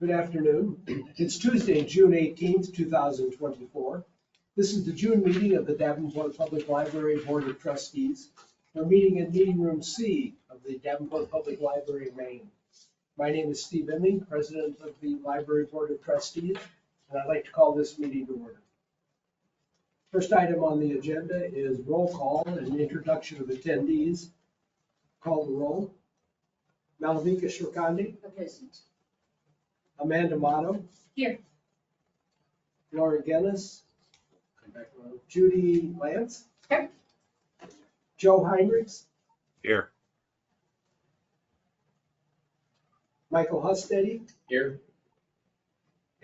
Good afternoon. It's Tuesday, June 18th, 2024. This is the June meeting of the Davenport Public Library Board of Trustees. We're meeting in meeting room C of the Davenport Public Library, Maine. My name is Steve Eming, President of the Library Board of Trustees, and I'd like to call this meeting to order. First item on the agenda is roll call and introduction of attendees. Call the roll. Malavika Shirkandi. Present. Amanda Motto. Here. Laura Guinness. Judy Lance. Here. Joe Heinrichs. Here. Michael Hustedy. Here.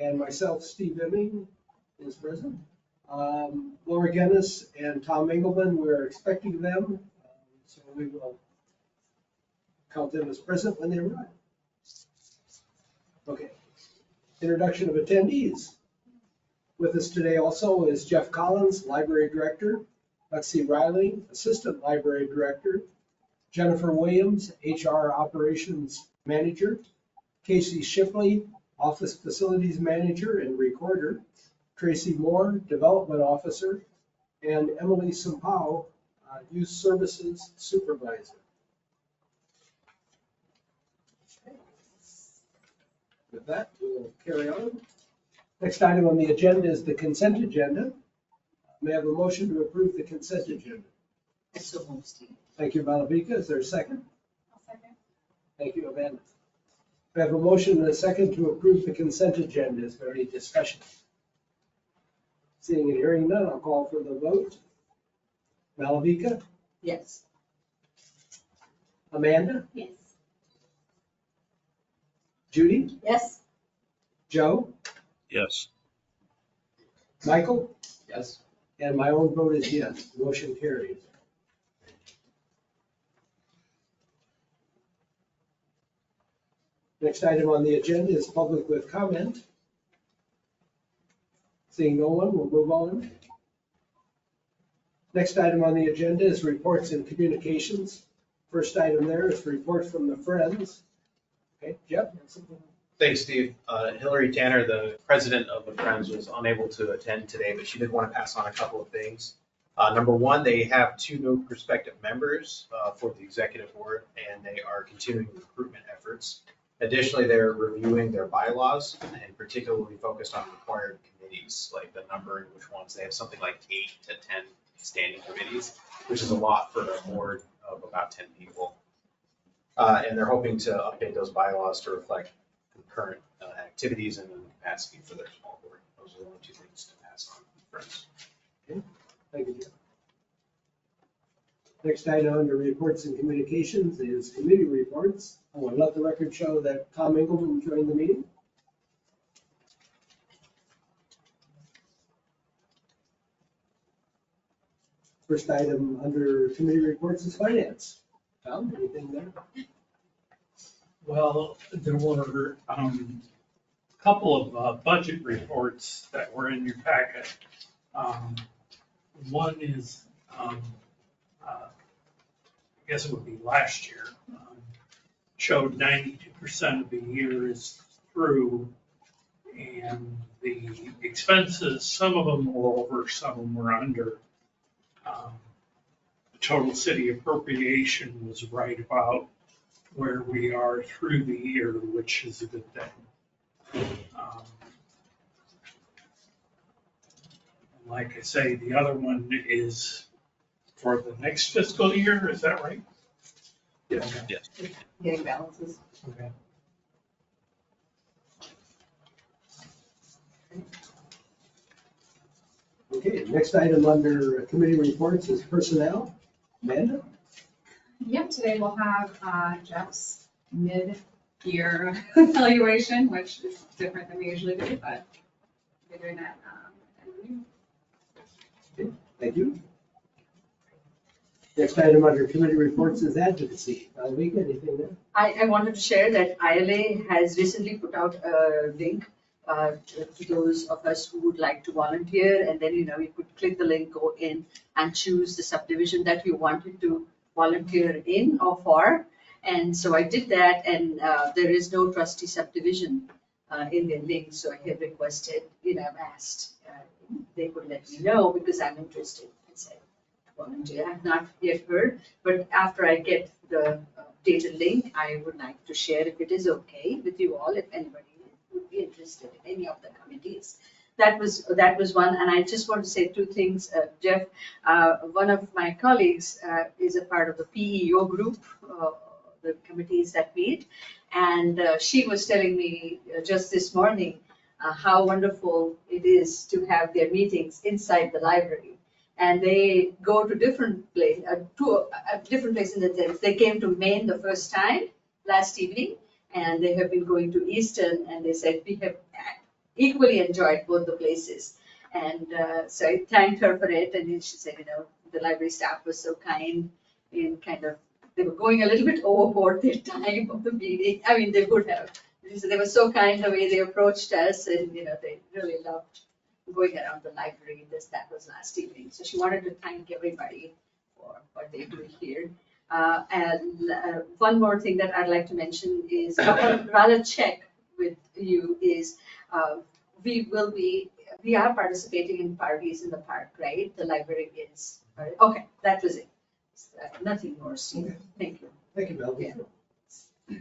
And myself, Steve Eming, is present. Laura Guinness and Tom Engelman, we're expecting them, so we will count them as present when they arrive. Okay. Introduction of attendees. With us today also is Jeff Collins, Library Director, Lexi Riley, Assistant Library Director, Jennifer Williams, HR Operations Manager, Casey Shipley, Office Facilities Manager and Recorder, Tracy Moore, Development Officer, and Emily Sampao, Youth Services Supervisor. With that, we'll carry on. Next item on the agenda is the consent agenda. May I have a motion to approve the consent agenda? So moved, Steve. Thank you, Malavika. Is there a second? I'll second. Thank you, Amanda. We have a motion and a second to approve the consent agenda. Is there any discussion? Seeing and hearing none, I'll call for the vote. Malavika? Yes. Amanda? Yes. Judy? Yes. Joe? Yes. Michael? Yes. And my own vote is yes. Motion carries. Next item on the agenda is public with comment. Seeing no one, we'll move on. Next item on the agenda is reports and communications. First item there is report from the Friends. Okay, Jeff? Thanks, Steve. Hillary Tanner, the president of the Friends, was unable to attend today, but she did want to pass on a couple of things. Number one, they have 2 new prospective members for the executive board, and they are continuing recruitment efforts. Additionally, they're reviewing their bylaws and particularly focused on required committees, like the numbering which ones. They have something like 8 to 10 standing committees, which is a lot for a board of about 10 people. And they're hoping to update those bylaws to reflect the current activities and the capacity for their small board. Those are the only 2 things to pass on. Friends. Okay, thank you, Jeff. Next item under reports and communications is committee reports. I will let the record show that Tom Engelman joined the meeting. First item under committee reports is finance. Tom, anything there? Well, there were a couple of budget reports that were in your packet. One is, I guess it would be last year, showed 92% of the year is through, and the expenses, some of them were over, some of them were under. The total city appropriation was right about where we are through the year, which is a good thing. Like I say, the other one is for the next fiscal year, is that right? Yes. Okay. Yes. Getting balances. Okay. Okay, next item under committee reports is personnel. Amanda? Yep, today we'll have Jeff's mid-year evaluation, which is different than we usually do, but we're doing that. Okay, thank you. Next item under committee reports is advocacy. Malavika, anything there? I wanted to share that ILA has recently put out a link to those of us who would like to volunteer, and then, you could click the link, go in and choose the subdivision that you wanted to volunteer in or for. And so I did that, and there is no trustee subdivision in their link. So I have requested, I've asked, they could let me know because I'm interested. I said, volunteer. I have not yet heard, but after I get the data link, I would like to share if it is okay with you all, if anybody would be interested in any of the committees. That was one, and I just want to say two things, Jeff. One of my colleagues is a part of the PEO group, the committees that meet, and she was telling me just this morning how wonderful it is to have their meetings inside the library. And they go to different places, different places in the sense. They came to Maine the first time last evening, and they have been going to Eastern, and they said we have equally enjoyed both the places. And so I thanked her for it, and then she said, the library staff was so kind in they were going a little bit overboard their time of the meeting. I mean, they would have. She said they were so kind the way they approached us, and they really loved going around the library. That was last evening. So she wanted to thank everybody for what they do here. And one more thing that I'd like to mention is, rather check with you is, we are participating in parties in the park, right? The library is. Okay, that was it. Nothing more, Steve. Okay. Thank you. Thank you, Melvin. Yeah.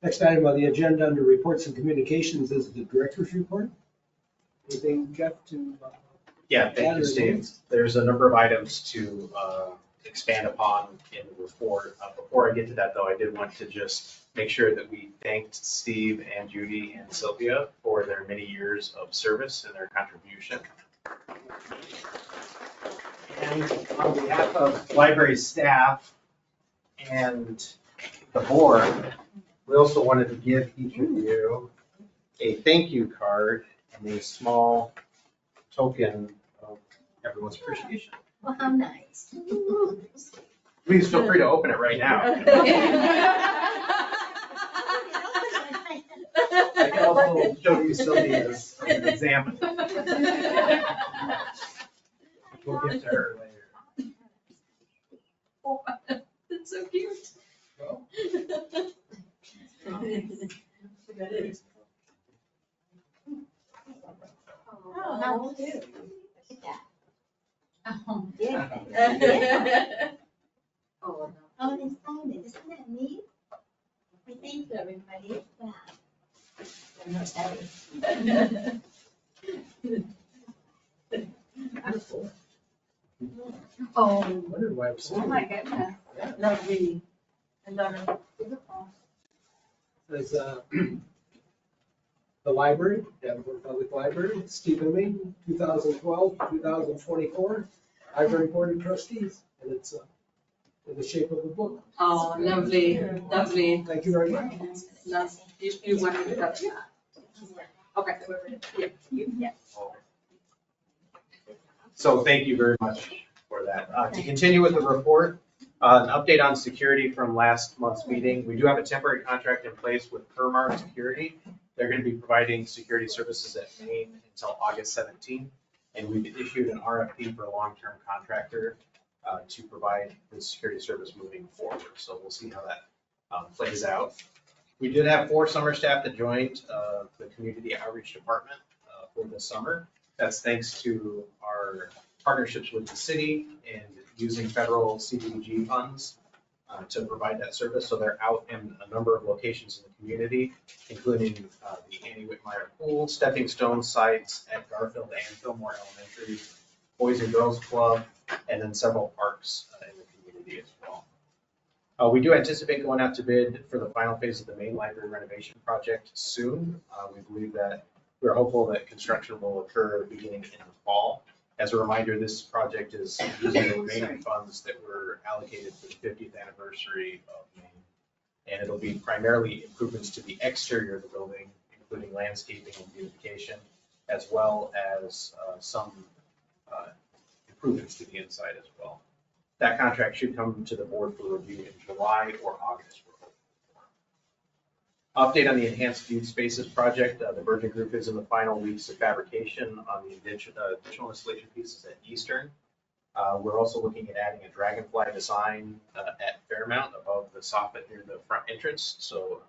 Next item on the agenda under reports and communications is the director's report. Anything, Jeff, to? Yeah, thank you, Steve. There's a number of items to expand upon in the report. Before I get to that, though, I did want to just make sure that we thanked Steve and Judy and Sylvia for their many years of service and their contribution. And on behalf of library staff and the board, we also wanted to give each of you a thank you card and a small token of everyone's appreciation. Well, how nice. Please feel free to open it right now. I can also show you Sylvia as an example. We'll get to her later. Oh, that's so cute. Oh, how cute. Look at that. Oh, Yeah. Oh, no. Oh, they signed it. Isn't that neat? We thank you, everybody. Wow. I'm not sorry. Oh, I wondered why I'm oh saying my goodness. Lovely. I love it. Beautiful. There's the library, Davenport Public Library, Stephen Mead, 2012, 2024, Library Board of Trustees, and it's in the shape of a book. Oh, lovely, lovely. Thank you very much. Love. You wanted to touch that? Okay. Yeah. So thank you very much for that. To continue with the report, an update on security from last month's meeting. We do have a temporary contract in place with Permar Security. They're going to be providing security services at Maine until August 17th. And we've issued an RFP for a long-term contractor to provide the security service moving forward. So we'll see how that plays out. We did have 4 summer staff that joined the community outreach department for the summer. That's thanks to our partnerships with the city and using federal CDBG funds to provide that service. So they're out in a number of locations in the community, including the Annie Whitmire Pool, Stepping Stone sites at Garfield and Fillmore Elementary, Boys and Girls Club, and then several parks in the community as well. We do anticipate going out to bid for the final phase of the main library renovation project soon. We believe that we're hopeful that construction will occur beginning in the fall. As a reminder, this project is using the remaining funds that were allocated for the 50th anniversary of Maine. And it'll be primarily improvements to the exterior of the building, including landscaping and beautification, as well as some improvements to the inside as well. That contract should come to the board for review in July or August. Update on the Enhanced Youth Spaces project. The Virgin Group is in the final weeks of fabrication on the additional installation pieces at Eastern. We're also looking at adding a dragonfly design at Fairmount above the soffit near the front entrance. So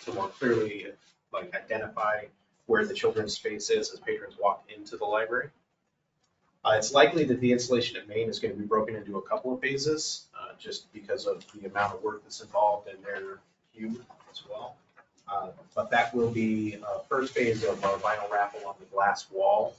to more clearly like identify where the children's space is as patrons walk into the library. It's likely that the installation at Main is going to be broken into a couple of phases, just because of the amount of work that's involved in their queue as well. But that will be first phase of a vinyl wrap along the glass wall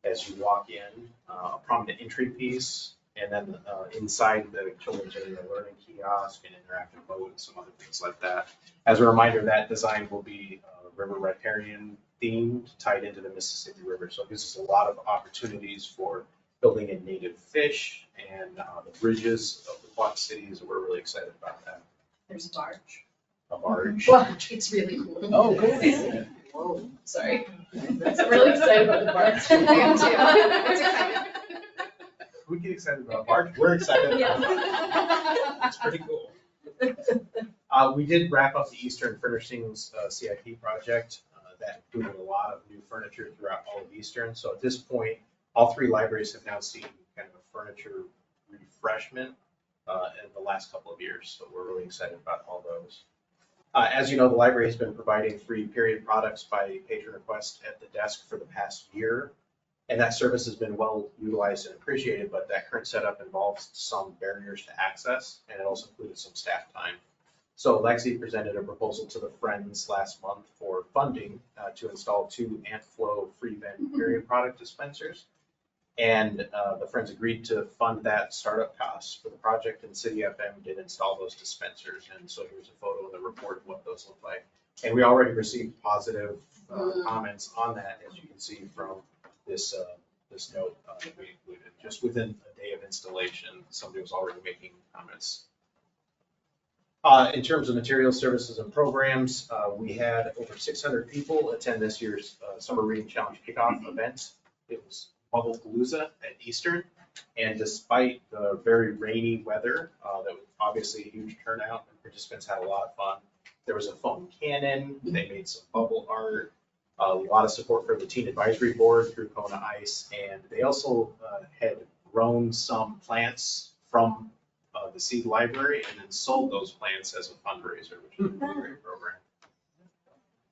as you walk in, a prominent entry piece, and then inside the children's area, a learning kiosk and interactive boat and some other things like that. As a reminder, that design will be river riparian themed, tied into the Mississippi River. So it gives us a lot of opportunities for building in native fish and the bridges of the Quad Cities. We're really excited about that. There's a barge. A barge. It's really cool. Oh, good. Whoa, sorry. I'm really excited about the barge. I am too. It's exciting. We get excited about a barge. We're excited about it. Yeah. It's pretty cool. We did wrap up the Eastern Furnishings CIP project. That included a lot of new furniture throughout all of Eastern. So at this point, all three libraries have now seen kind of a furniture refreshment in the last couple of years. So we're really excited about all those. As you know, the library has been providing free period products by patron request at the desk for the past year. And that service has been well utilized and appreciated, but that current setup involves some barriers to access, and it also included some staff time. So Lexi presented a proposal to the Friends last month for funding to install 2 AntFlow free vent period product dispensers. And the Friends agreed to fund that startup costs for the project, and City FM did install those dispensers. And so here's a photo of the report of what those look like. And we already received positive comments on that, as you can see from this note that we included. Just within a day of installation, somebody was already making comments. In terms of materials, services, and programs, we had over 600 people attend this year's Summer Reading Challenge kickoff event. It was Bubble-Palooza at Eastern, and despite the very rainy weather, that was obviously a huge turnout, and participants had a lot of fun. There was a foam cannon, they made some bubble art, a lot of support for the Teen Advisory Board through Kona Ice, and they also had grown some plants from the seed library and then sold those plants as a fundraiser, which is a really great program.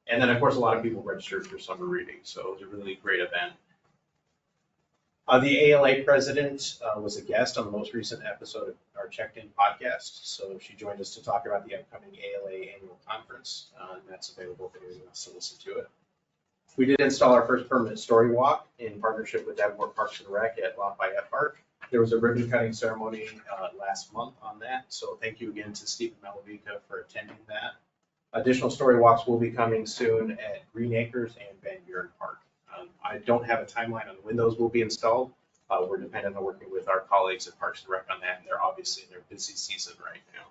And then, of course, a lot of people registered for summer reading, so it was a really great event. The ALA president was a guest on the most recent episode of our Checked In podcast, so she joined us to talk about the upcoming ALA annual conference, and that's available if anyone wants to listen to it. We did install our first permanent story walk in partnership with Davenport Parks and Rec at Lafayette Park. There was a ribbon cutting ceremony last month on that, so thank you again to Stephen Malavica for attending that. Additional story walks will be coming soon at Green Acres and Van Buren Park. I don't have a timeline on when those will be installed. We're dependent on working with our colleagues at Parks and Rec on that, and they're obviously in their busy season right now.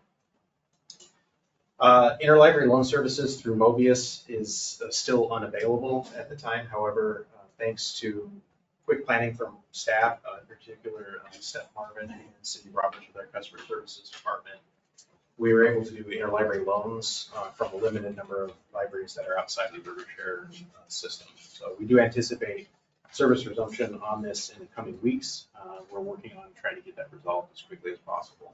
Interlibrary loan services through Mobius is still unavailable at the time. However, thanks to quick planning from staff, in particular Steph Marvin and Cindy Roberts with our customer services department, we were able to do interlibrary loans from a limited number of libraries that are outside the RiverShare system. So we do anticipate service resumption on this in the coming weeks. We're working on trying to get that resolved as quickly as possible.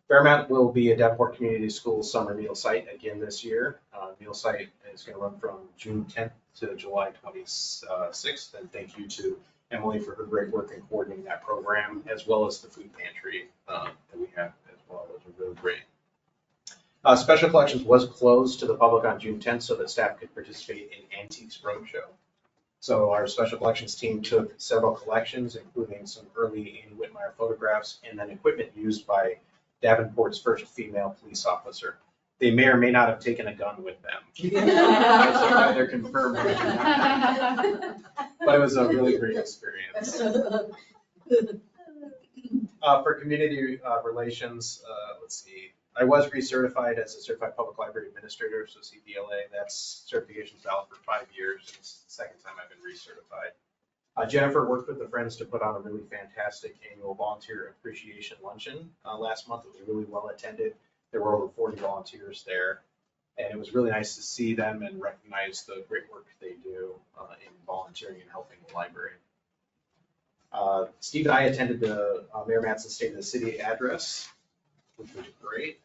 Fairmount will be a Davenport Community Schools summer meal site again this year. Meal site is going to run from June 10th to July 26th. And thank you to Emily for her great work in coordinating that program, as well as the food pantry that we have as well. Those are really great. Special Collections was closed to the public on June 10th so that staff could participate in Antiques Roadshow. So our Special Collections team took several collections, including some early Annie Whitmire photographs and then equipment used by Davenport's first female police officer. They may or may not have taken a gun with them. They're confirmed. But it was a really great experience. For community relations, let's see. I was recertified as a certified public library administrator, so CPLA. That's certification valid for 5 years. It's the second time I've been recertified. Jennifer worked with the Friends to put on a really fantastic annual volunteer appreciation luncheon last month. It was really well attended. There were over 40 volunteers there, and it was really nice to see them and recognize the great work they do in volunteering and helping the library. Steve and I attended the Mayor Mattson State of the City address, which was great.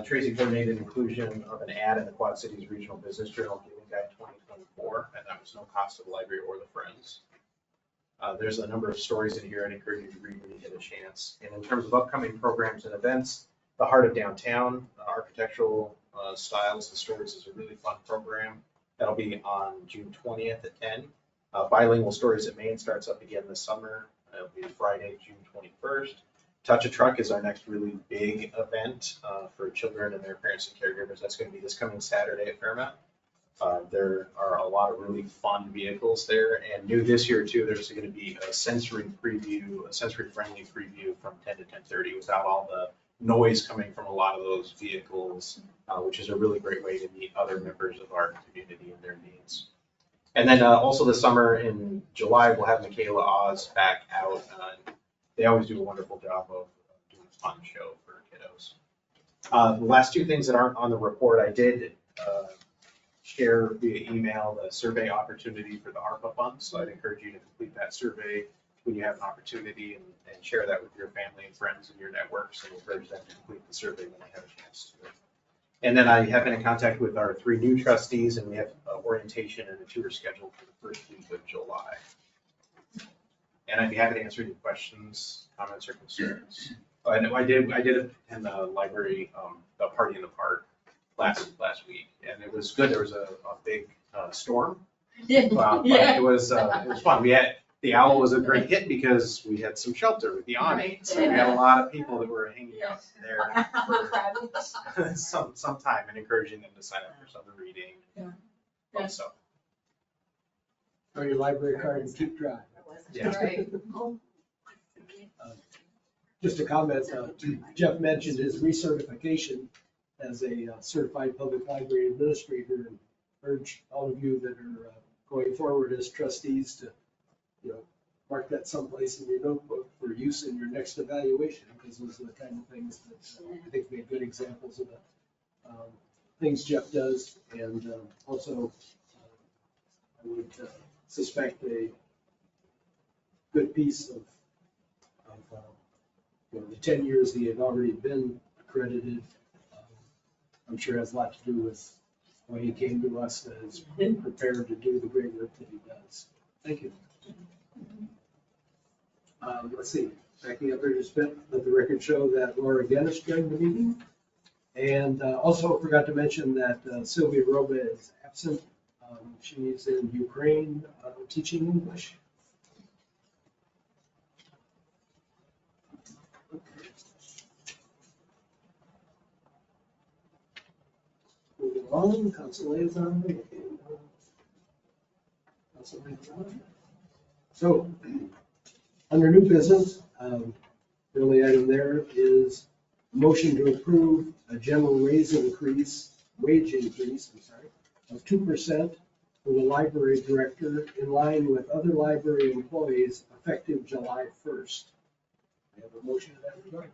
Tracy coordinated inclusion of an ad in the Quad Cities Regional Business Journal Giving Guide 2024, and that was no cost to the library or the Friends. There's a number of stories in here I'd encourage you to read when you get a chance. And in terms of upcoming programs and events, the Heart of Downtown, Architectural Styles and Stories is a really fun program. That'll be on June 20th at 10. Bilingual Stories at Maine starts up again this summer. It'll be Friday, June 21st. Touch a Truck is our next really big event for children and their parents and caregivers. That's going to be this coming Saturday at Fairmount. There are a lot of really fun vehicles there, and new this year too, there's going to be a sensory preview, a sensory-friendly preview from 10 to 10:30 without all the noise coming from a lot of those vehicles, which is a really great way to meet other members of our community and their needs. And then also this summer in July, we'll have Michaela Oz back out. They always do a wonderful job of doing a fun show for kiddos. The last two things that aren't on the report, I did share via email the survey opportunity for the ARPA funds. So I'd encourage you to complete that survey when you have an opportunity and share that with your family and friends and your networks, and encourage them to complete the survey when they have a chance to. And then I have been in contact with our 3 new trustees, and we have orientation and a tour scheduled for the first week of July. And I'd be happy to answer any questions, comments, or concerns. I know I did attend the library, the party in the park last week, and it was good. There was a big storm. But it was fun. The owl was a great hit because we had some shelter with the awning. Right. So we had a lot of people that were hanging out there for some time and encouraging them to sign up for summer reading. Yeah. So, Or your library card and keep dry. yeah. Right. Just a comment, Jeff mentioned his recertification as a certified public library administrator, and urge all of you that are going forward as trustees to, mark that someplace in your notebook for use in your next evaluation, because those are the kind of things that I think made good examples of the things Jeff does. And also, I would suspect a good piece of the 10 years he had already been accredited, I'm sure has a lot to do with why he came to us and is prepared to do the great work that he does. Thank you. Let's see, backing up here just a bit, let the record show that Laura Gennis joined the meeting. And also forgot to mention that Sylvia Roba is absent. She's in Ukraine teaching English. Moving on, council liaison. Council liaison. So, under new business, the only item there is a motion to approve a general wage increase, of 2% for the library director in line with other library employees effective July 1st. We have a motion to that regard.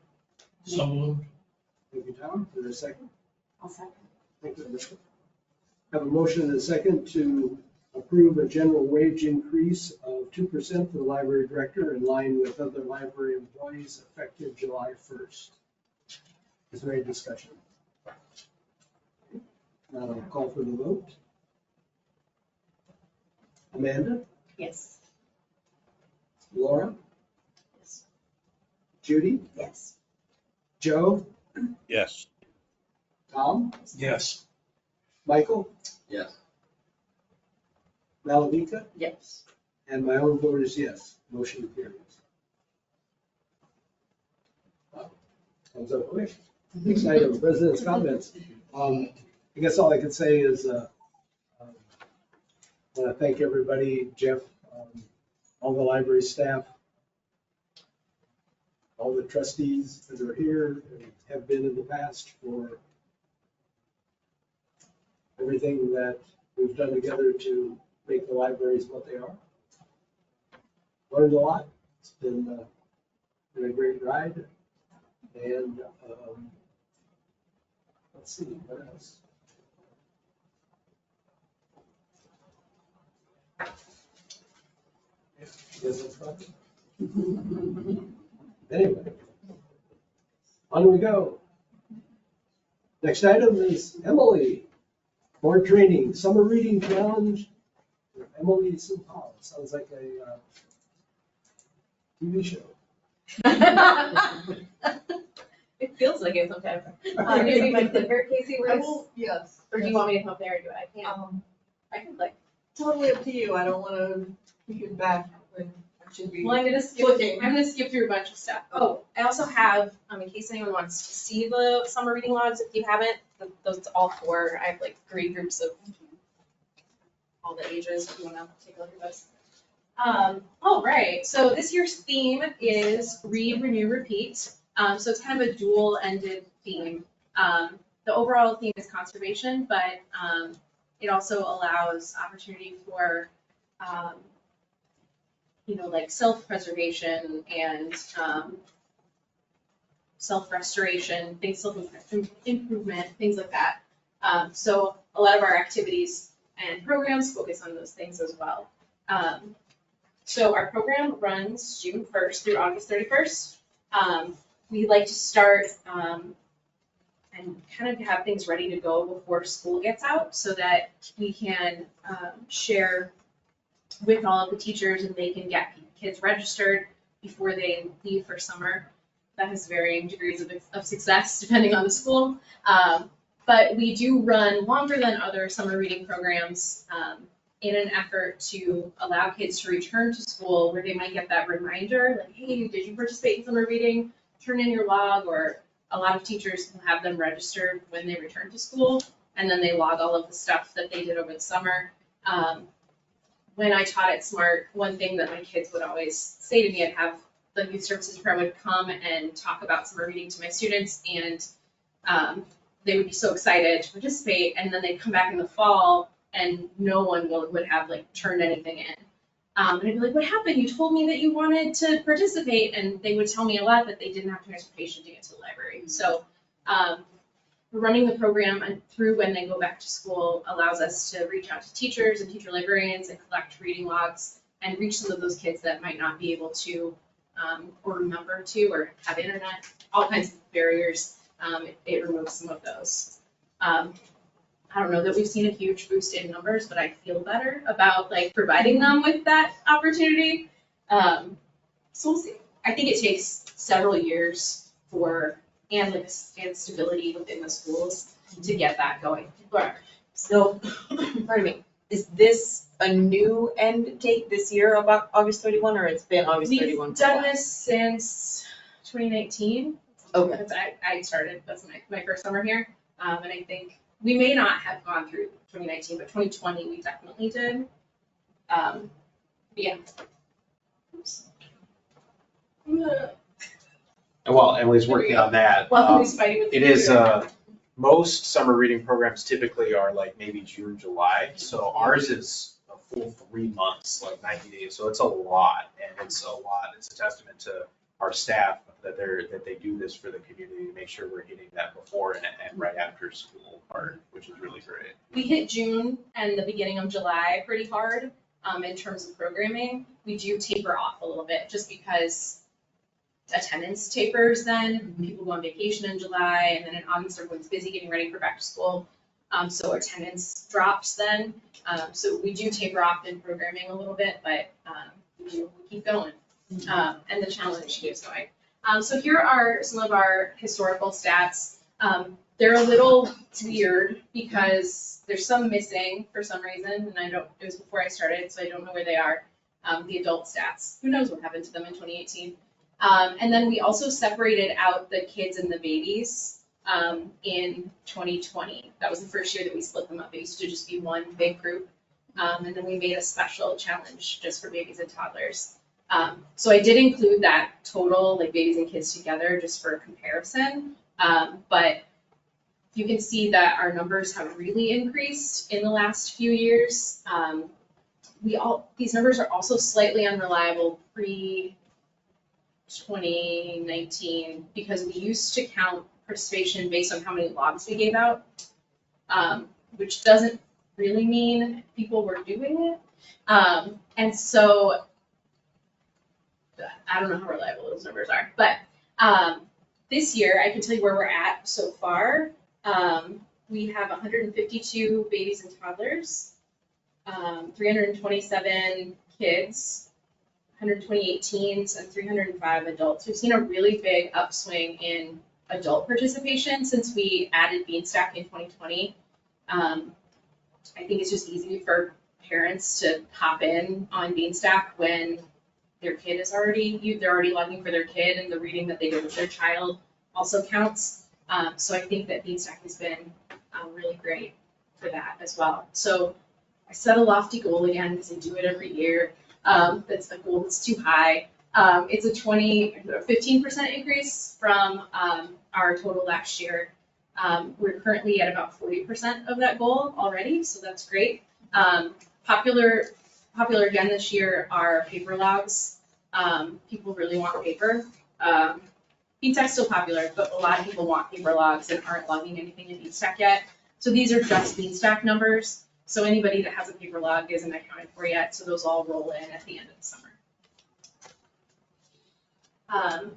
So moved. Thank you, Tom. Is there a second? I'll second. Thank you, Elizabeth. Have a motion and a second to approve a general wage increase of 2% for the library director in line with other library employees effective July 1st. Is there any discussion? Now I'll call for the vote. Amanda? Yes. Laura? Yes. Judy? Yes. Joe? Yes. Tom? Yes. Michael? Yes. Malavika? Yes. And my own vote is yes. Motion carries. Wow. Comes up quick. Next item, president's comments. I guess all I can say is I want to thank everybody, Jeff, all the library staff, all the trustees that are here and have been in the past for everything that we've done together to make the libraries what they are. Learned a lot. It's been a great ride. And let's see, what else? Yes, it's fun. Anyway, on we go. Next item is Emily. Board training, summer reading challenge. Emily St. Paul. Sounds like a TV show. It feels like it sometimes. Maybe my clicker, Casey, I works. will, yes. Or do you want me to come up there and do it? I can't. I can click. Totally up to you. I don't wanna keep you back when I should be. Well, I'm gonna Clicking. skip through a bunch of stuff. Oh, I also have, in case anyone wants to see the summer reading logs, if you haven't, those all four, I have like 3 groups of all the ages, if you wanna take a look at those. All right, so this year's theme is read, renew, repeat. So it's kind of a dual-ended theme. The overall theme is conservation, but it also allows opportunity for, like self-preservation and self-restoration, self-improvement, things like that. So a lot of our activities and programs focus on those things as well. So our program runs June 1st through August 31st. We like to start and kind of have things ready to go before school gets out so that we can share with all of the teachers and they can get kids registered before they leave for summer. That has varying degrees of success depending on the school. But we do run longer than other summer reading programs in an effort to allow kids to return to school where they might get that reminder, like, hey, did you participate in summer reading? Turn in your log, or a lot of teachers will have them registered when they return to school, and then they log all of the stuff that they did over the summer. When I taught at SMART, one thing that my kids would always say to me, I'd have the youth services program would come and talk about summer reading to my students, and they would be so excited to participate, and then they'd come back in the fall and no one would have like turned anything in. And I'd be like, what happened? You told me that you wanted to participate, and they would tell me a lot that they didn't have transportation to get to the library. So running the program and through when they go back to school allows us to reach out to teachers and teacher librarians and collect reading logs and reach some of those kids that might not be able to or remember to or have internet, all kinds of barriers. It removes some of those. I don't know that we've seen a huge boost in numbers, but I feel better about like providing them with that opportunity. So we'll see. I think it takes several years and stability within the schools to get that going. So, pardon me, is this a new end date this year about August 31, or it's been August 31? We've done this since 2019. Okay. Because I started, that's my first summer here. And I think we may not have gone through 2019, but 2020 we definitely did. Yeah. Oops. And while Emily's working on that, Well, he's fighting with it the is, computer. most summer reading programs typically are like maybe June, July. So ours is a full 3 months, like 90 days. So it's a lot, and it's a testament to our staff that they do this for the community to make sure we're hitting that before and right after school part, which is really great. We hit June and the beginning of July pretty hard in terms of programming. We do taper off a little bit just because attendance tapers then. People go on vacation in July, and then in August everyone's busy getting ready for back to school. So attendance drops then. So we do taper off in programming a little bit, but we keep going. And the challenge keeps going. So here are some of our historical stats. They're a little weird because there's some missing for some reason, and it was before I started, so I don't know where they are. The adult stats, who knows what happened to them in 2018. And then we also separated out the kids and the babies in 2020. That was the first year that we split them up. It used to just be one big group. And then we made a special challenge just for babies and toddlers. So I did include that total, like babies and kids together, just for comparison. But you can see that our numbers have really increased in the last few years. These numbers are also slightly unreliable pre-2019 because we used to count participation based on how many logs we gave out, which doesn't really mean people were doing it. And so I don't know how reliable those numbers are, but this year I can tell you where we're at so far. We have 152 babies and toddlers, 327 kids, 128 teens, and 305 adults. We've seen a really big upswing in adult participation since we added Beanstack in 2020. I think it's just easy for parents to hop in on Beanstack when their kid is they're already logging for their kid, and the reading that they do with their child also counts. So I think that Beanstack has been really great for that as well. So I set a lofty goal again because I do it every year. That's a goal that's too high. It's a 15% increase from our total last year. We're currently at about 40% of that goal already, so that's great. Popular again this year are paper logs. People really want paper. Beanstack's still popular, but a lot of people want paper logs and aren't logging anything in Beanstack yet. So these are just Beanstack numbers. So anybody that has a paper log isn't accounted for yet, so those all roll in at the end of the summer.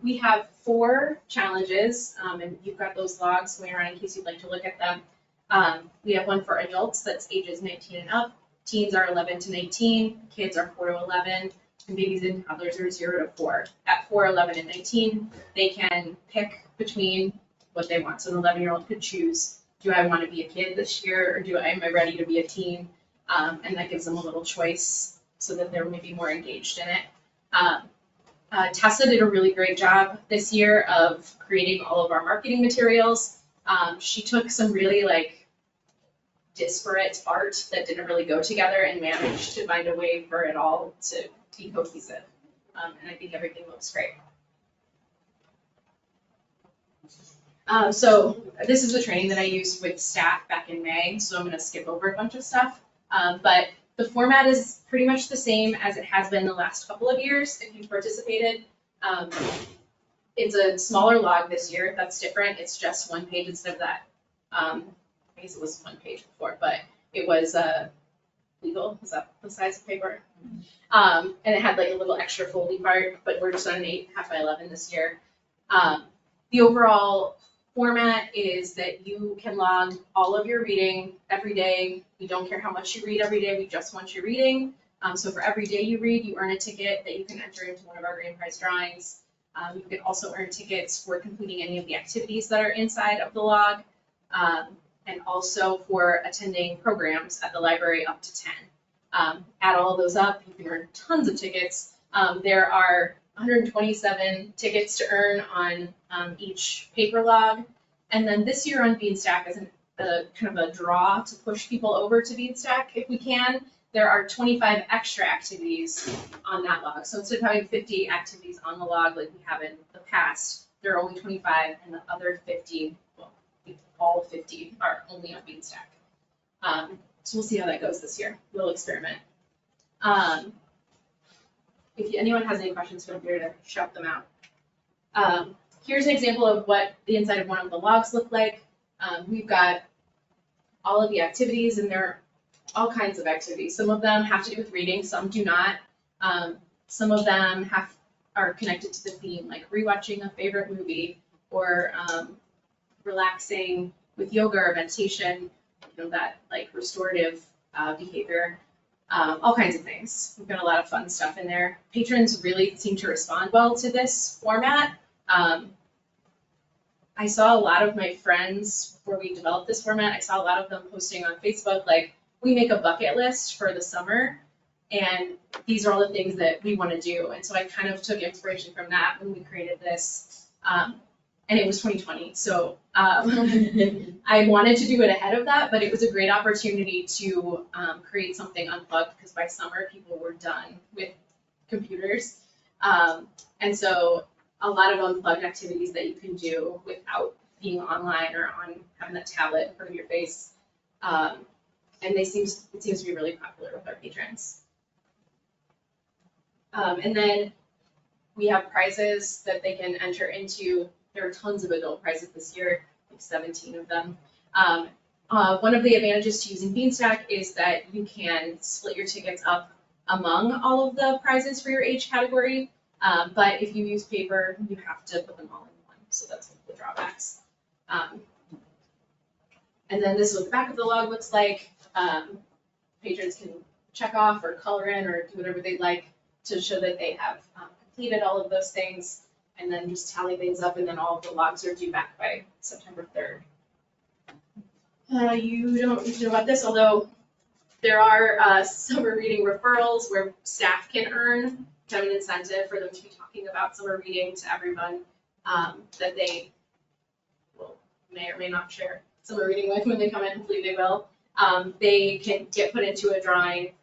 We have 4 challenges, and you've got those logs going around in case you'd like to look at them. We have one for adults that's ages 19 and up. Teens are 11 to 19, kids are 4 to 11, and babies and toddlers are 0 to 4. At 4, 11, and 19, they can pick between what they want. So an 11-year-old could choose, do I want to be a kid this year, or am I ready to be a teen? And that gives them a little choice so that they're maybe more engaged in it. Tessa did a really great job this year of creating all of our marketing materials. She took some really disparate art that didn't really go together and managed to find a way for it all to be cohesive. And I think everything looks great. So this is the training that I used with staff back in May, so I'm going to skip over a bunch of stuff. But the format is pretty much the same as it has been the last couple of years if you've participated. It's a smaller log this year. That's different. It's just 1 page instead of that. I guess it was 1 page before, but it was legal. Is that the size of paper? And it had a little extra foldy part, but we're just on an 8.5 by 11 this year. The overall format is that you can log all of your reading every day. We don't care how much you read every day. We just want your reading. So for every day you read, you earn a ticket that you can enter into one of our grand prize drawings. You can also earn tickets for completing any of the activities that are inside of the log, and also for attending programs at the library up to 10. Add all of those up, you can earn tons of tickets. There are 127 tickets to earn on each paper log. And then this year on Beanstack, as kind of a draw to push people over to Beanstack if we can, there are 25 extra activities on that log. So instead of having 50 activities on the log like we have in the past, there are only 25, and the other 50, well, all 50 are only on Beanstack. So we'll see how that goes this year. We'll experiment. If anyone has any questions, feel free to shout them out. Here's an example of what the inside of one of the logs look like. We've got all of the activities, and there are all kinds of activities. Some of them have to do with reading, some do not. Some of them are connected to the theme, like rewatching a favorite movie, or relaxing with yoga or meditation, that restorative behavior. All kinds of things. We've got a lot of fun stuff in there. Patrons really seem to respond well to this format. I saw a lot of my friends, before we developed this format, I saw a lot of them posting on Facebook, we make a bucket list for the summer, and these are all the things that we want to do. And so I kind of took inspiration from that when we created this. And it was 2020, so I wanted to do it ahead of that, but it was a great opportunity to create something unplugged, because by summer people were done with computers. And so a lot of unplugged activities that you can do without being online or on having that tablet in front of your face. And it seems to be really popular with our patrons. And then we have prizes that they can enter into. There are tons of adult prizes this year, 17 of them. One of the advantages to using Beanstack is that you can split your tickets up among all of the prizes for your age category. But if you use paper, you have to put them all in one. So that's one of the drawbacks. And then this is what the back of the log looks like. Patrons can check off or color in or do whatever they'd like to show that they have completed all of those things, and then just tally things up, and then all of the logs are due back by September 3rd. You don't need to know about this, although there are summer reading referrals where staff can earn kind of an incentive for them to be talking about summer reading to everyone that they will may or may not share summer reading with when they come in. Hopefully they will. They can get put into a drawing.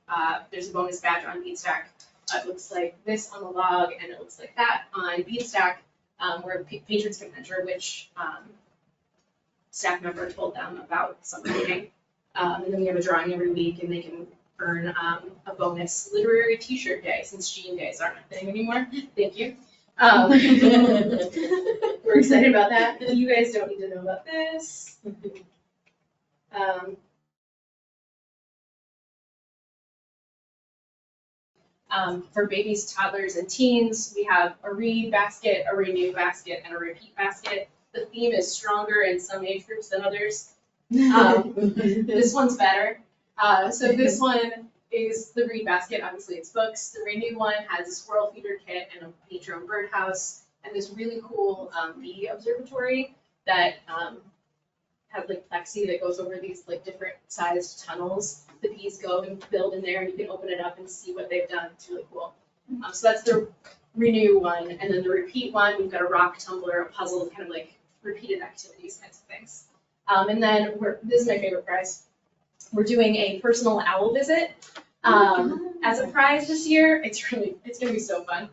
There's a bonus badge on Beatstack. It looks like this on the log, and it looks like that on Beatstack, where patrons can enter which staff member told them about summer reading. And then we have a drawing every week, and they can earn a bonus literary t-shirt day, since Jean days aren't a thing anymore. Thank you. We're excited about that. You guys don't need to know about this. For babies, toddlers, and teens, we have a read basket, a renew basket, and a repeat basket. The theme is stronger in some age groups than others. This one's better. So this one is the read basket. Obviously, it's books. The renew one has a squirrel feeder kit and a paint your own birdhouse, and this really cool bee observatory that has like plexi that goes over these like different sized tunnels. The bees go and build in there, and you can open it up and see what they've done. It's really cool. So that's the renew one, and then the repeat one, we've got a rock tumbler, a puzzle, kind of like repeated activities kinds of things. And then this is my favorite prize. We're doing a personal owl visit as a prize this year. It's gonna be so fun.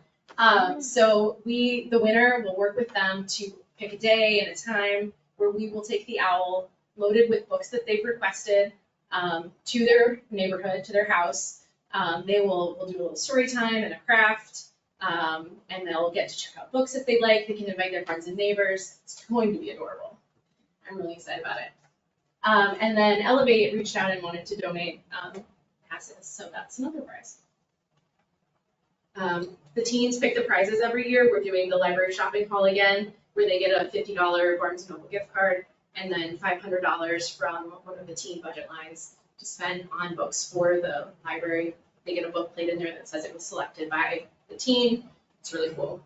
So the winner will work with them to pick a day and a time where we will take the owl loaded with books that they've requested to their neighborhood, to their house. We'll do a little story time and a craft, and they'll get to check out books if they like. They can invite their friends and neighbors. It's going to be adorable. I'm really excited about it. And then Elevate reached out and wanted to donate passes, so that's another prize. The teens pick the prizes every year. We're doing the library shopping haul again, where they get a $50 Barnes & Noble gift card, and then $500 from one of the teen budget lines to spend on books for the library. They get a book plate in there that says it was selected by the teen. It's really cool.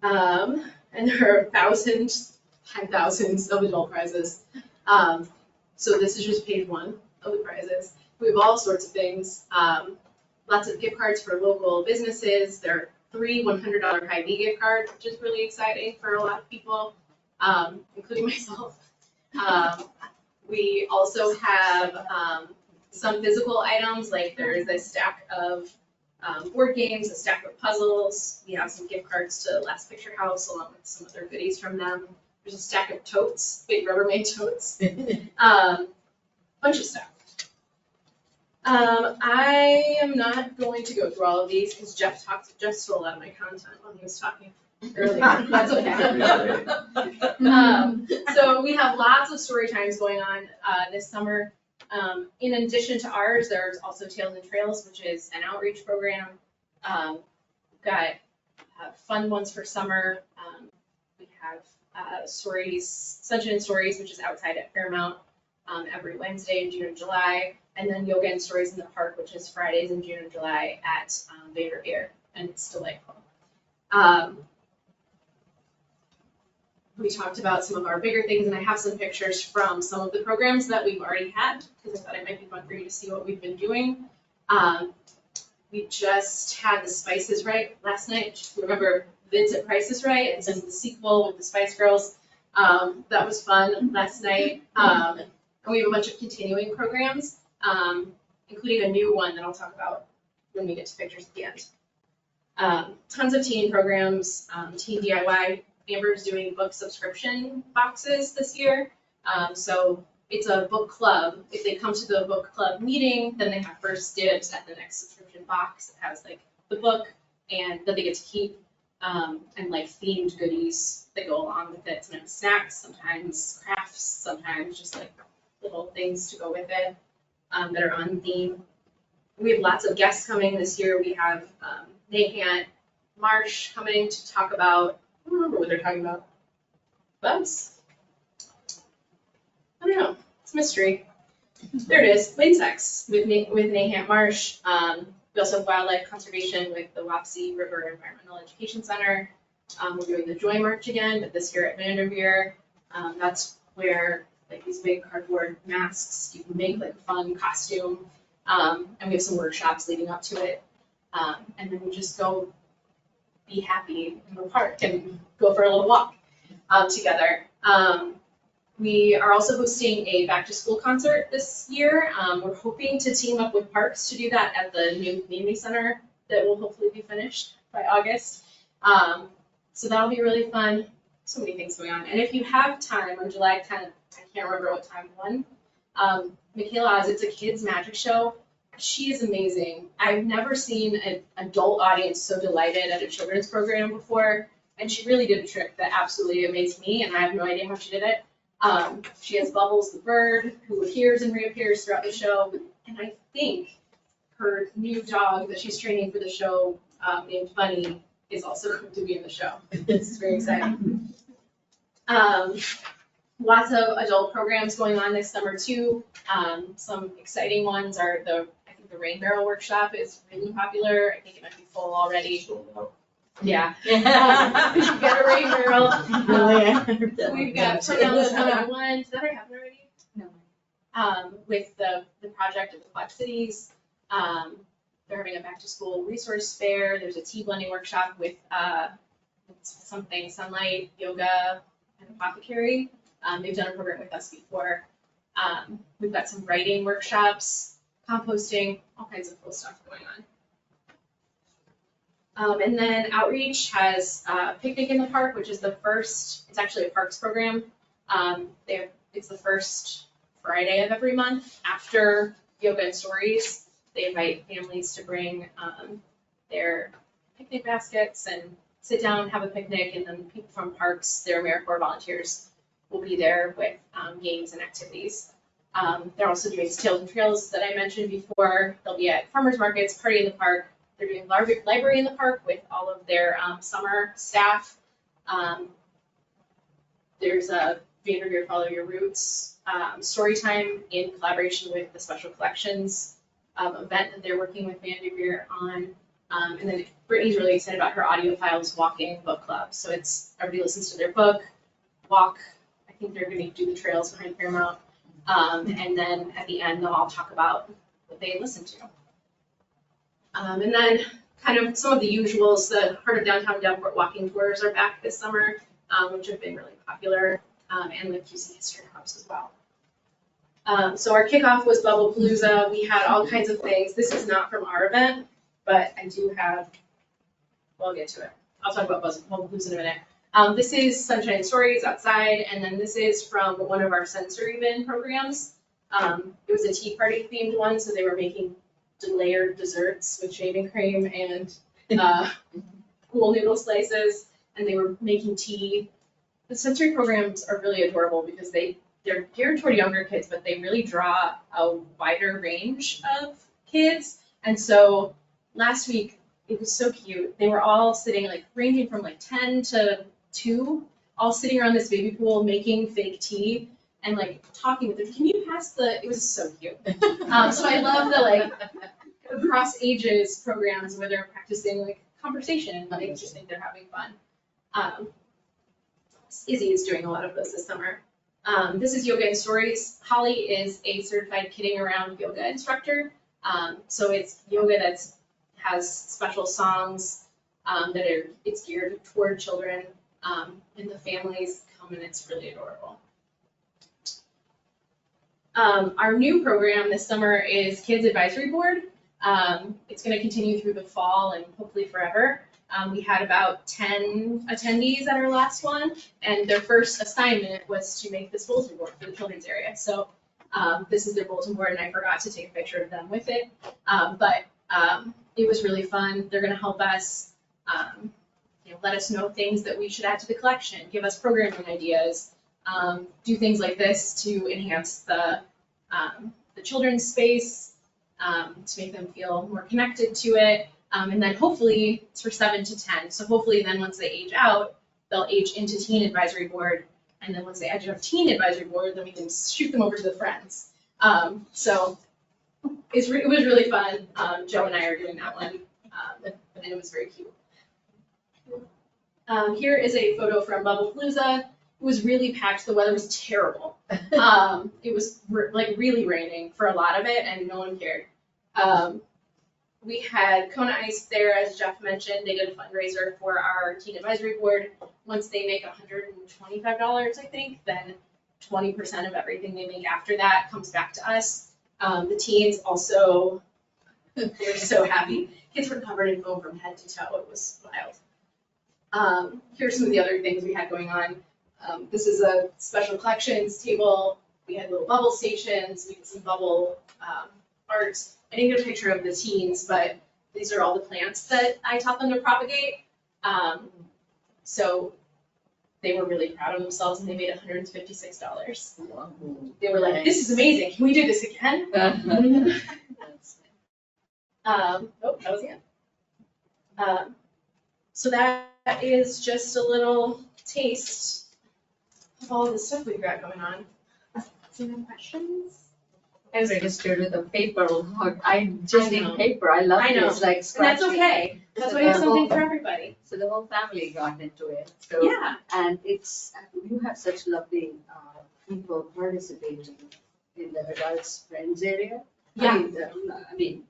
And there are thousands of adult prizes. So this is just page one of the prizes. We have all sorts of things. Lots of gift cards for local businesses. There are 3 $100 Hy-Vee gift cards, which is really exciting for a lot of people, including myself. We also have some physical items, like there's a stack of board games, a stack of puzzles. We have some gift cards to Last Picture House, along with some other goodies from them. There's a stack of totes, big Rubbermaid totes, bunch of stuff. I am not going to go through all of these because Jeff stole a lot of my content while he was talking earlier. That's okay. So we have lots of story times going on this summer. In addition to ours, there's also Tales and Trails, which is an outreach program. We've got fun ones for summer. We have stories, Sunshine and Stories, which is outside at Fairmount every Wednesday in June and July. And then Yoga and Stories in the Park, which is Fridays in June and July at Bay Revere, and it's delightful. We talked about some of our bigger things, and I have some pictures from some of the programs that we've already had, because I thought it might be fun for you to see what we've been doing. We just had The Spice is Right last night. Remember Vincent Price is Right? It's the sequel with the Spice Girls. That was fun last night. And we have a bunch of continuing programs, including a new one that I'll talk about when we get to pictures at the end. Tons of teen programs, teen DIY. Amber's doing book subscription boxes this year. So it's a book club. If they come to the book club meeting, then they have first dibs at the next subscription box. It has like the book and that they get to keep, and like themed goodies that go along with it. Sometimes snacks, sometimes crafts, sometimes just like little things to go with it that are on theme. We have lots of guests coming this year. We have Nahant Marsh coming to talk about, I don't remember what they're talking about. Bugs? I don't know. It's a mystery. There it is, Lane Sex with Nahant Marsh. We also have wildlife conservation with the Wapsie River Environmental Education Center. We're doing the Joy March again, but this year at Vanderveer. That's where like these big cardboard masks, you can make like a fun costume. And we have some workshops leading up to it. And then we just go be happy in the park and go for a little walk together. We are also hosting a back to school concert this year. We're hoping to team up with Parks to do that at the new community center that will hopefully be finished by August. So that'll be really fun. So many things going on. And if you have time on July 10th, I can't remember what time one, Michaela Oz, it's a kids magic show. She is amazing. I've never seen an adult audience so delighted at a children's program before. And she really did a trick that absolutely amazed me, and I have no idea how she did it. She has Bubbles the bird, who appears and reappears throughout the show. And I think her new dog that she's training for the show, named Bunny, is also going to be in the show. This is very exciting. Lots of adult programs going on this summer too. Some exciting ones are I think the Rain Barrel Workshop is really popular. I think it might be full already. Yeah. We should get a rain barrel. We've got Cornell's 101. Did that already happen already? No. With the project of the Quad Cities. They're having a back to school resource fair. There's a tea blending workshop with something sunlight, yoga, and apothecary. They've done a program with us before. We've got some writing workshops, composting, all kinds of cool stuff going on. And then Outreach has a picnic in the park, which is it's actually a parks program. It's the first Friday of every month after Yoga and Stories. They invite families to bring their picnic baskets and sit down, have a picnic, and then people from parks, their AmeriCorps volunteers, will be there with games and activities. They're also doing Tales and Trails that I mentioned before. They'll be at farmers markets, party in the park. They're doing library in the park with all of their summer staff. There's a Vanderveer Follow Your Roots story time in collaboration with the Special Collections event that they're working with Vanderveer on. And then Brittany's really excited about her Audiophiles Walking Book Club. So everybody listens to their book, walk. I think they're going to do the trails behind Paramount. And then at the end, they'll all talk about what they listened to. And then kind of some of the usuals, the Heart of Downtown Davenport walking tours are back this summer, which have been really popular, and the QC History Hubs as well. So our kickoff was Bubblepalooza. We had all kinds of things. This is not from our event, but I do have, well, I'll get to it. I'll talk about Bubblepalooza in a minute. This is Sunshine Stories outside, and then this is from one of our sensory bin programs. It was a tea party themed one, so they were making layered desserts with shaving cream and cool noodle slices, and they were making tea. The sensory programs are really adorable because they're geared toward younger kids, but they really draw a wider range of kids. And so last week, it was so cute. They were all sitting, ranging from 10 to 2, all sitting around this baby pool making fake tea and talking with them. Can you pass it was so cute. So I love the across ages programs where they're practicing conversation and they just think they're having fun. Izzy is doing a lot of those this summer. This is Yoga and Stories. Holly is a certified kidding around yoga instructor. So it's yoga that has special songs it's geared toward children, and the families come and it's really adorable. Our new program this summer is Kids Advisory Board. It's going to continue through the fall and hopefully forever. We had about 10 attendees at our last one, and their first assignment was to make this bulletin board for the children's area. So this is their bulletin board, and I forgot to take a picture of them with it. But it was really fun. They're going to help us, let us know things that we should add to the collection, give us programming ideas, do things like this to enhance the children's space, to make them feel more connected to it. And then hopefully it's for 7 to 10. So hopefully then once they age out, they'll age into Teen Advisory Board, And then once they edge up teen advisory board, then we can shoot them over to the friends. So it was really fun. Joe and I are doing that one, and it was very cute. Here is a photo from Bubblepalooza. It was really packed. The weather was terrible. It was like really raining for a lot of it, and no one cared. We had Kona Ice there, as Jeff mentioned. They did a fundraiser for our teen advisory board. Once they make $125, I think, then 20% of everything they make after that comes back to us. The teens also, they were so happy. Kids were covered in foam from head to toe. It was wild. Here's some of the other things we had going on. This is a special collections table. We had little bubble stations. We did some bubble art. I didn't get a picture of the teens, but these are all the plants that I taught them to propagate. So they were really proud of themselves, and they made $156. They were like, "This is amazing. Can we do this again?" Oh, that was the end. So that is just a little taste of all the stuff we've got going on. Any questions? I registered with a paper log. I just I know. need paper. I love I know. this, like And that's scratching. okay. That's why you have something for everybody. So the whole family got into it. So, Yeah. and it's, you have such lovely people participating in the adults friends area. Yeah. I mean,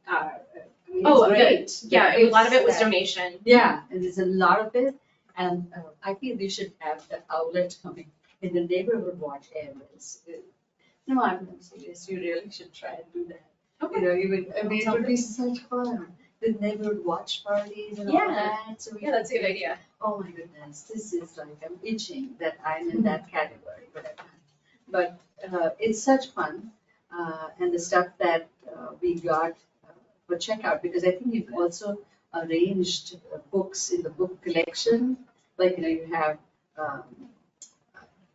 Oh, it's great. Yeah, The a lot of it was kids that- donation. Yeah, and there's a lot of it, and I feel we should have the outlet coming in the neighborhood watch areas. No, I'm not serious, you really should try and do that. You know, it would be such fun, with neighborhood watch parties and all Yeah. that, so we Yeah, that's a good idea. oh my goodness, this is like, I'm itching that I'm in that category, but it's such fun, and the stuff that we got for checkout, because I think you've also arranged books in the book collection, like, you know, you have,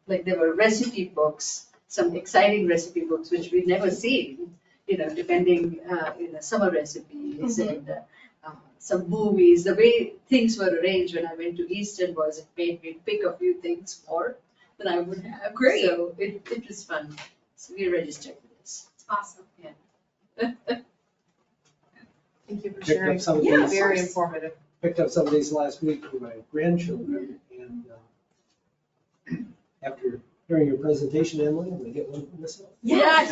like there were recipe books, some exciting recipe books which we've never seen, you know, depending, summer recipes and some movies. The way things were arranged when I went to Easton was it made me pick a few things more than I would have. Great. So it was fun. So we registered for this. Awesome. Thank you for Picked sharing. up some of Yeah, these, Very informative. picked up some of these last week for my grandchildren, and after hearing your presentation, Emily, I'm gonna get one for myself. Yes,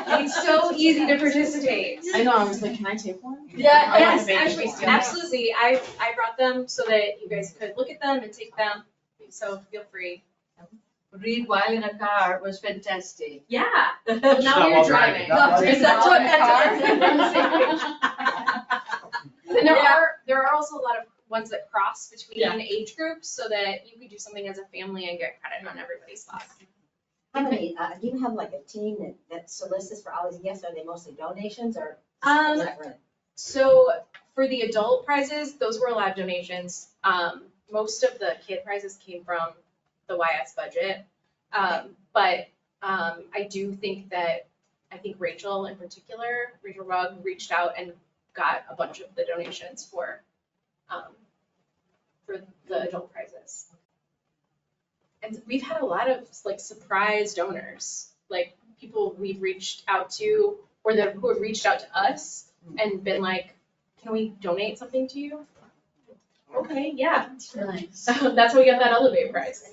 It's so easy to participate. I know, I was like, can I take one? Yeah, I want yes, to make actually, it. absolutely. I brought them so that you guys could look at them and take them. So feel free. Read while in a car was fantastic. Yeah. Not Now you're while driving. driving, not while Is that what that's? And there are also a lot of ones that cross between age groups so that you could do something as a family and get credit on everybody's spot. How many, do you have like a team that solicits for all these gifts? Are they mostly donations or? Um, separate? So for the adult prizes, those were a lot of donations. Most of the kid prizes came from the YS budget. But I do think that, I think Rachel in particular, Rachel Rugg reached out and got a bunch of the donations for the adult prizes. And we've had a lot of like surprise donors, like people we've reached out to or who have reached out to us and been like, can we donate something to you? Okay, yeah. Nice. So that's how we got that Elevate prize.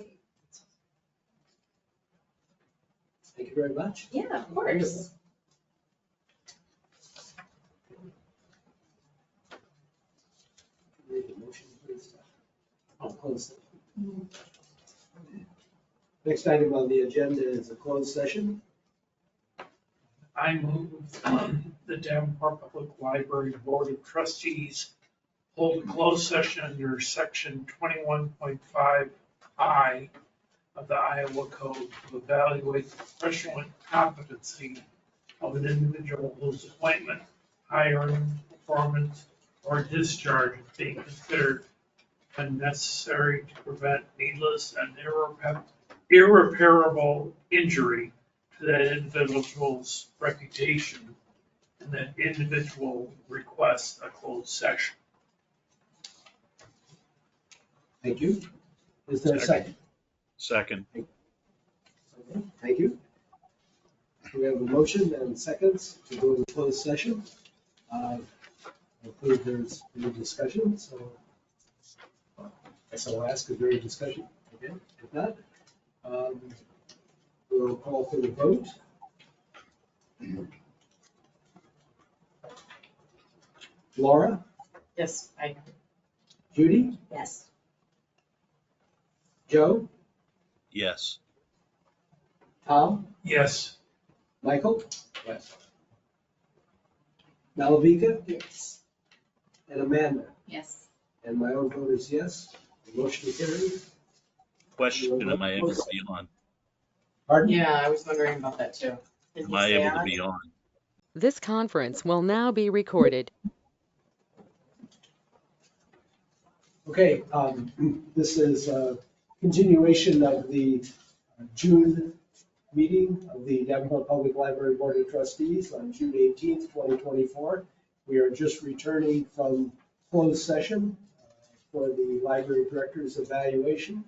Thank you very much. Yeah, of course. Read the motion, please. I'll close it. Next item on the agenda is a closed session. I move the Davenport Public Library Board of Trustees hold a closed session under section 21.5I of the Iowa Code to evaluate the professional competency of an individual whose appointment, hiring, performance, or discharge is being considered unnecessary to prevent needless and irreparable injury to that individual's reputation, and that individual requests a closed session. Thank you. Is there a second? Second. Okay, thank you. We have a motion and seconds to go to closed session. I believe there's no discussion, so I guess I'll ask if there's discussion. Okay, if not, we'll call for the vote. Laura, Yes, Judy, Yes. Joe, Yes. Tom, Yes. Michael? Yes. Malavika Yes. and Amanda, Yes. and my own vote is yes. The motion carries. Question, am I able to be on? Pardon? yeah, I was wondering about that too. Did Am he I say able to aye? be on? This conference will now be recorded. Okay, this is a continuation of the June meeting of the Davenport Public Library Board of Trustees on June 18th, 2024. We are just returning from closed session for the library director's evaluation.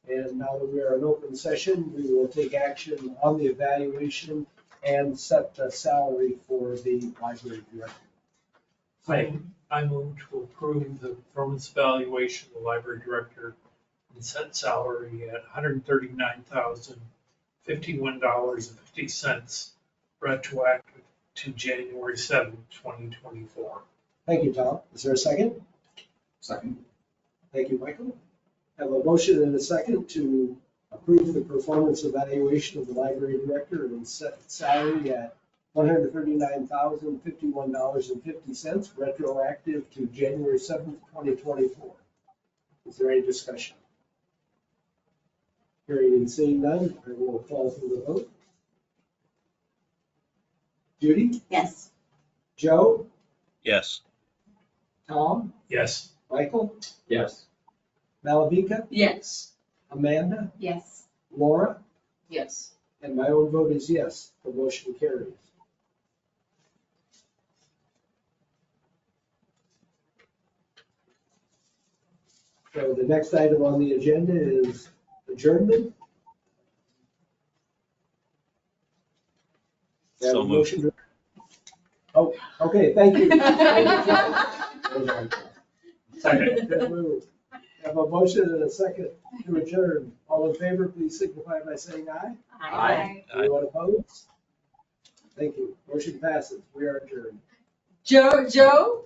And now that we are in open session, we will take action on the evaluation and set the salary for the library director. I move to approve the performance evaluation of the library director and set salary at $139,051.50, retroactive to January 7th, 2024. Thank you, Tom. Is there a second? Second. Thank you, Michael. I have a motion and a second to approve the performance evaluation of the library director and set salary at $139,051.50, retroactive to January 7th, 2024. Is there any discussion? Hearing and seeing none, I will call for the vote. Judy? Yes. Joe? Yes. Tom? Yes. Michael? Yes. Malavika? Yes. Amanda? Yes. Laura? Yes. And my own vote is yes. The motion carries. So the next item on the agenda is adjournment. We have a So moved. motion to- Oh, okay, thank you. Second. Good move. Have a motion and a second to adjourn. All in favor, please signify by saying aye. Aye. Anyone opposed? Thank you. Motion passes. We are adjourned. Joe,